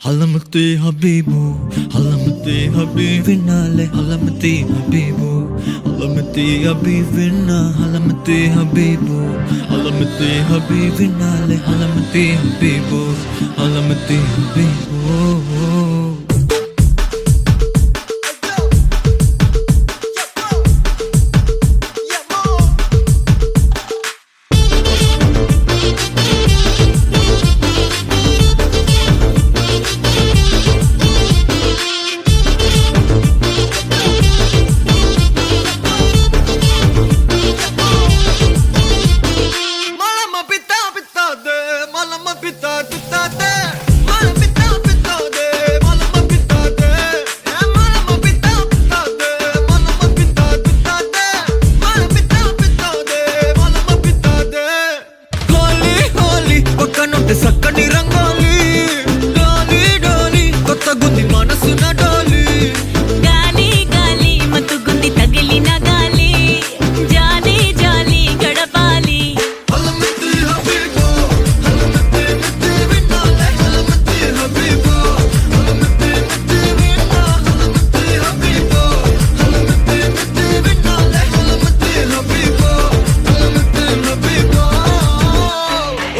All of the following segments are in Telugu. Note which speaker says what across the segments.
Speaker 1: Halamati Habibu, Halamati Habibinale, Halamati Habibu, Halamati Habibina, Halamati Habibu, Halamati Habibinale, Halamati Habibu, Halamati Habibu. సక్కని రంగోలి డోలి డోలి కొత్త గుంది మనసున డోలి
Speaker 2: గాలి గాలి మత్తుగుంది తగిలిన గాలి జాలి జాలి గడపాలి
Speaker 1: హలమతి హబీబు హలమతి మతి విన్నాలే హలమతి హబీబు హలమతి మతి విన్నా హలమతి హబీబు హలమతి మతి విన్నాలే హలమతి హబీబు హలమతి హబీబు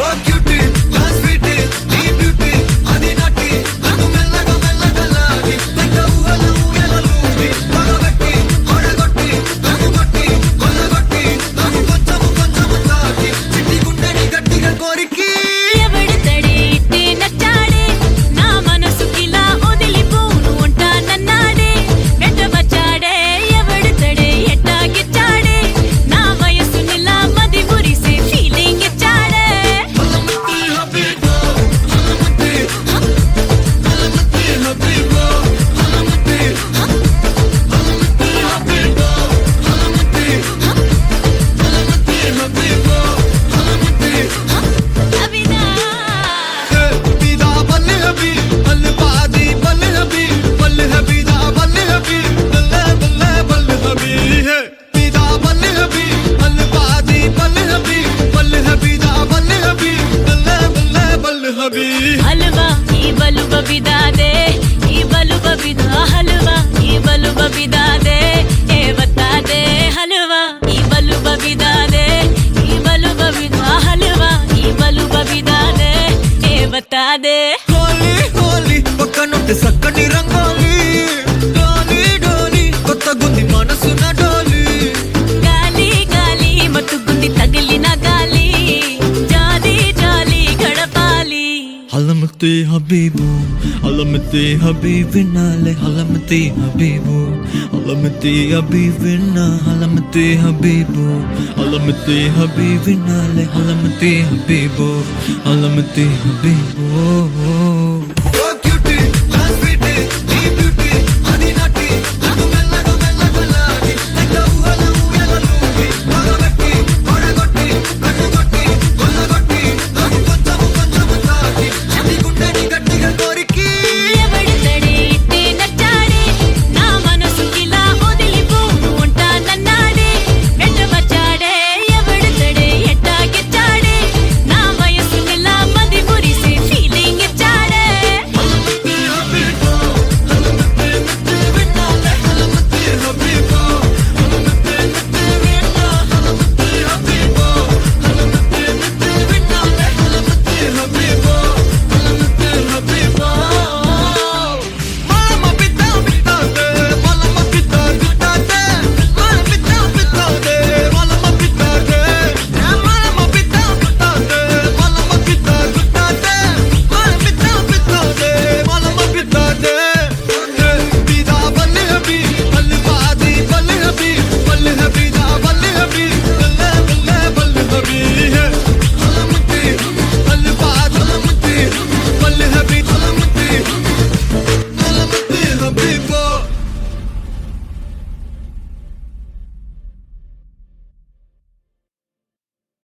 Speaker 1: ఓ క్యూటీ
Speaker 2: हलवा ई बलु बबिदा दे ई बलु बबिदा हलवा ई बलु बबिदा दे ए बता दे हलवा ई बलु बबिदा दे ई बलु बबिदा हलवा ई बलु बबिदा दे ए बता दे
Speaker 1: होली होली पक्कनुंटे సక్కని రంగోలి డోలి డోలి కొత్త గుంది మనసున డోలి
Speaker 2: గాలి గాలి మత్తుగుంది తగిలిన గాలి జాలి జాలి గడపాలి
Speaker 1: హలమతి హబీబు హలమతి హబీబినాలే హలమతి హబీబు హలమతి హబీబినా హలమతి హబీబు హలమతి హబీబినాలే హలమతి హబీబు హలమతి హబీబు